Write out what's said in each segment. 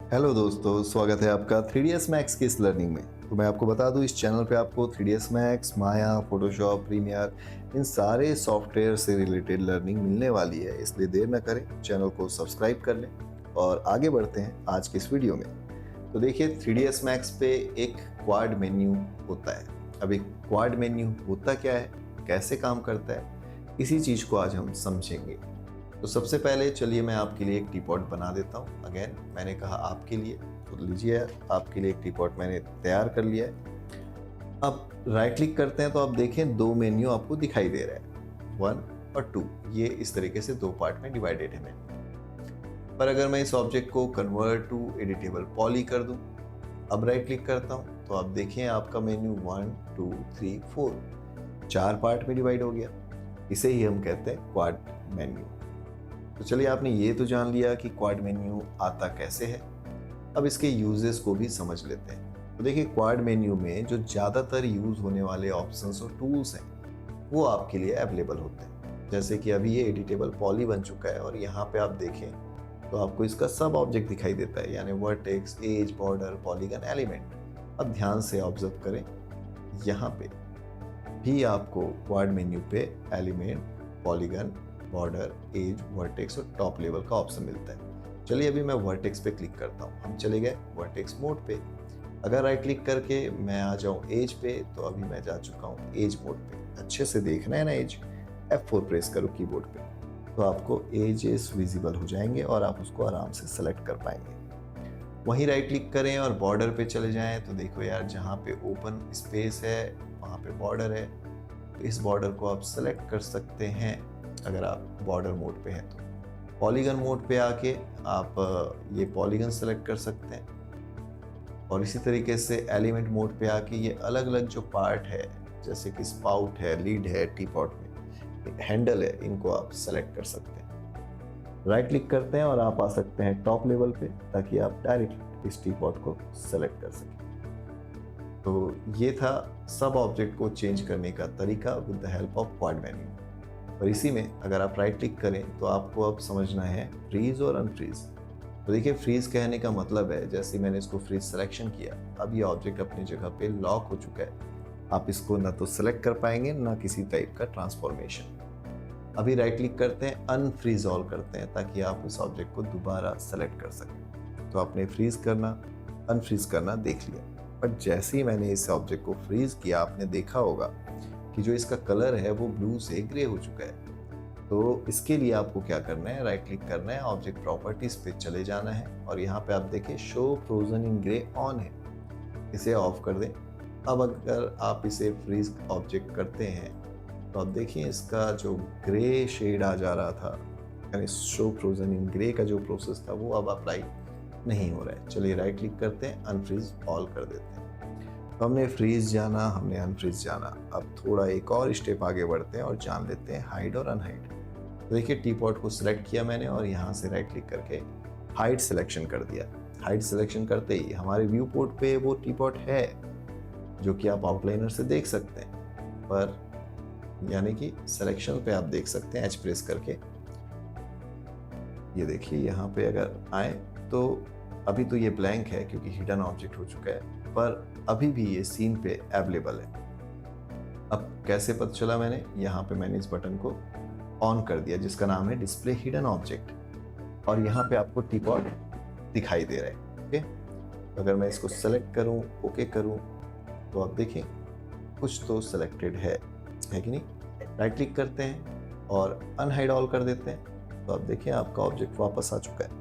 Hello दोस्तों, स्वागत है आपका 3ds मैक्स की इस लर्निंग में। तो मैं आपको बता दूं, इस चैनल पे आपको 3ds मैक्स, माया, फोटोशॉप, प्रीमियर, इन सारे सॉफ्टवेयर से रिलेटेड लर्निंग मिलने वाली है। इसलिए देर न करें, चैनल को सब्सक्राइब कर लें और आगे बढ़ते हैं आज की इस वीडियो में। तो देखिए, 3ds मैक्स पे एक क्वाड मेन्यू होता है। अब एक क्वाड मेन्यू होता क्या है, कैसे काम करता है, इसी चीज़ को आज हम समझेंगे। तो सबसे पहले चलिए मैं आपके लिए एक टी पॉट बना देता हूँ। अगेन मैंने कहा आपके लिए, तो लीजिए आपके लिए एक टी पॉट मैंने तैयार कर लिया है। अब राइट क्लिक करते हैं तो आप देखें दो मेन्यू आपको दिखाई दे रहा है, 1 और 2। ये इस तरीके से दो पार्ट में डिवाइडेड है मेन्यू। पर अगर मैं इस ऑब्जेक्ट को कन्वर्ट टू एडिटेबल पॉली कर दूं, अब राइट क्लिक करता हूं तो आप देखें आपका मेन्यू 1 2 3 4 चार पार्ट में डिवाइड हो गया। इसे ही हम कहते हैं क्वाड मेन्यू। तो चलिए, आपने ये तो जान लिया कि क्वाड मेन्यू आता कैसे है। अब इसके यूजेस को भी समझ लेते हैं। तो देखिए, क्वाड मेन्यू में जो ज़्यादातर यूज होने वाले ऑप्शंस और टूल्स हैं वो आपके लिए अवेलेबल होते हैं। जैसे कि अभी ये एडिटेबल पॉली बन चुका है और यहाँ पे आप देखें तो आपको इसका सब ऑब्जेक्ट दिखाई देता है, यानी vertex, edge, border, polygon, element. अब ध्यान से ऑब्जर्व करें, यहाँ पे भी आपको क्वाड मेन्यू पे element, polygon, border, edge, vertex और टॉप लेवल का ऑप्शन मिलता है। चलिए अभी मैं वर्टेक्स पे क्लिक करता हूँ। हम चले गए वर्टेक्स मोड पे। अगर राइट क्लिक करके मैं आ जाऊँ एज पे, तो अभी मैं जा चुका हूँ एज मोड पे। अच्छे से देखना है ना एज। F4 प्रेस करो कीबोर्ड पे तो आपको एजेस विजिबल हो जाएंगे और आप उसको आराम से सेलेक्ट कर पाएंगे। वहीं राइट क्लिक करें और बॉर्डर पे चले जाएं तो देखो यार, जहाँ पे ओपन स्पेस है वहाँ पे बॉर्डर है। तो इस बॉर्डर को आप सेलेक्ट कर सकते हैं अगर आप बॉर्डर मोड पे हैं तो। पॉलीगन मोड पे आके आप ये पॉलीगन सेलेक्ट कर सकते हैं। और इसी तरीके से एलिमेंट मोड पे आके ये अलग अलग जो पार्ट है, जैसे कि स्पाउट है, लीड है, टी पॉट में हैंडल है, इनको आप सेलेक्ट कर सकते हैं। राइट क्लिक करते हैं और आप आ सकते हैं टॉप लेवल पे, ताकि आप डायरेक्ट इस टी पॉट को सेलेक्ट कर सकें। तो ये था सब ऑब्जेक्ट को चेंज करने का तरीका with the help of quad menu. और इसी में अगर आप राइट क्लिक करें तो आपको अब समझना है फ्रीज और अनफ्रीज। तो देखिए, फ्रीज कहने का मतलब है, जैसे मैंने इसको फ्रीज सिलेक्शन किया, अब ये ऑब्जेक्ट अपनी जगह पे लॉक हो चुका है। आप इसको ना तो सिलेक्ट कर पाएंगे ना किसी टाइप का ट्रांसफॉर्मेशन। अभी राइट क्लिक करते हैं, अनफ्रीज ऑल करते हैं, ताकि आप इस ऑब्जेक्ट को दोबारा सेलेक्ट कर सकें। तो आपने फ्रीज करना, अनफ्रीज करना देख लिया। बट जैसे ही मैंने इस ऑब्जेक्ट को फ्रीज किया, आपने देखा होगा कि जो इसका कलर है वो ब्लू से ग्रे हो चुका है। तो इसके लिए आपको क्या करना है, राइट क्लिक करना है, ऑब्जेक्ट प्रॉपर्टीज पे चले जाना है और यहाँ पे आप देखें show frozen in grey on है, इसे ऑफ कर दें। अब अगर आप इसे फ्रीज ऑब्जेक्ट करते हैं तो आप देखिए इसका जो ग्रे शेड आ जा रहा था, यानी शो फ्रोजन इन ग्रे का जो प्रोसेस था वो अब अप्लाई नहीं हो रहा है। चलिए राइट क्लिक करते हैं, अनफ्रीज ऑल कर देते हैं। तो हमने फ्रीज जाना, हमने अनफ्रीज जाना। अब थोड़ा एक और स्टेप आगे बढ़ते हैं और जान लेते हैं हाइड और अनहाइड। तो देखिए, टी पॉट को सिलेक्ट किया मैंने और यहाँ से राइट क्लिक करके हाइड सिलेक्शन कर दिया। हाइड सिलेक्शन करते ही हमारे व्यू पोर्ट पे वो टी पॉट है, जो कि आप आउटलाइनर से देख सकते हैं। पर यानी कि सिलेक्शन पे आप देख सकते हैं एच प्रेस करके। ये देखिए, यहाँ पे अगर आए तो अभी तो ये ब्लैंक है क्योंकि हिडन ऑब्जेक्ट हो चुका है, पर अभी भी ये सीन पे अवेलेबल है। अब कैसे पता चला मैंने, यहाँ पे मैंने इस बटन को ऑन कर दिया जिसका नाम है डिस्प्ले हिडन ऑब्जेक्ट, और यहाँ पे आपको टी पॉट दिखाई दे रहा है। ओके, तो अगर मैं इसको सेलेक्ट करूँ, ओके करूँ, तो आप देखें कुछ तो सिलेक्टेड है कि नहीं। राइट क्लिक करते हैं और अनहाइड ऑल कर देते हैं तो आप देखें आपका ऑब्जेक्ट वापस आ चुका है।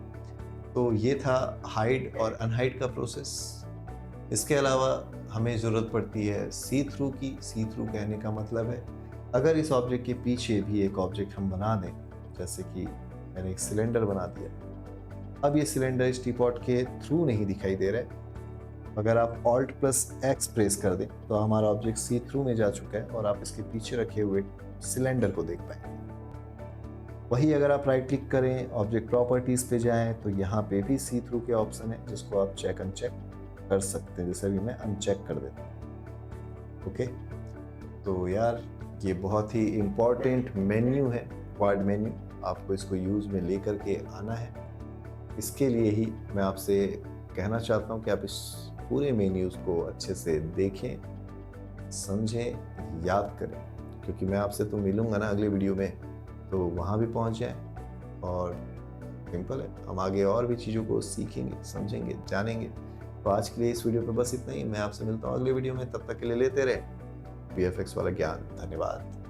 तो ये था हाइड और अनहाइड का प्रोसेस। इसके अलावा हमें ज़रूरत पड़ती है सी थ्रू की। सी थ्रू कहने का मतलब है, अगर इस ऑब्जेक्ट के पीछे भी एक ऑब्जेक्ट हम बना दें, जैसे कि मैंने एक सिलेंडर बना दिया। अब ये सिलेंडर इस टी पॉट के थ्रू नहीं दिखाई दे रहा है। अगर आप Alt+X प्रेस कर दें तो हमारा ऑब्जेक्ट सी थ्रू में जा चुका है और आप इसके पीछे रखे हुए सिलेंडर को देख पाएंगे। वही अगर आप राइट क्लिक करें, ऑब्जेक्ट प्रॉपर्टीज पे जाएं, तो यहाँ पे भी सी थ्रू के ऑप्शन है, जिसको आप चेक अनचेक कर सकते हैं। जैसे अभी मैं अनचेक कर देता हूँ। ओके, तो यार ये बहुत ही इम्पॉर्टेंट मेन्यू है, क्वाड मेन्यू। आपको इसको यूज में लेकर के आना है। इसके लिए ही मैं आपसे कहना चाहता हूँ कि आप इस पूरे मेन्यूज़ को अच्छे से देखें, समझें, याद करें, क्योंकि मैं आपसे तो मिलूँगा ना अगले वीडियो में, तो वहाँ भी पहुँच जाएँ। और सिंपल है, हम आगे और भी चीज़ों को सीखेंगे, समझेंगे, जानेंगे। तो आज के लिए इस वीडियो पे बस इतना ही। मैं आपसे मिलता हूँ अगले वीडियो में, तब तक के लिए लेते रहे VFX वाला ज्ञान। धन्यवाद।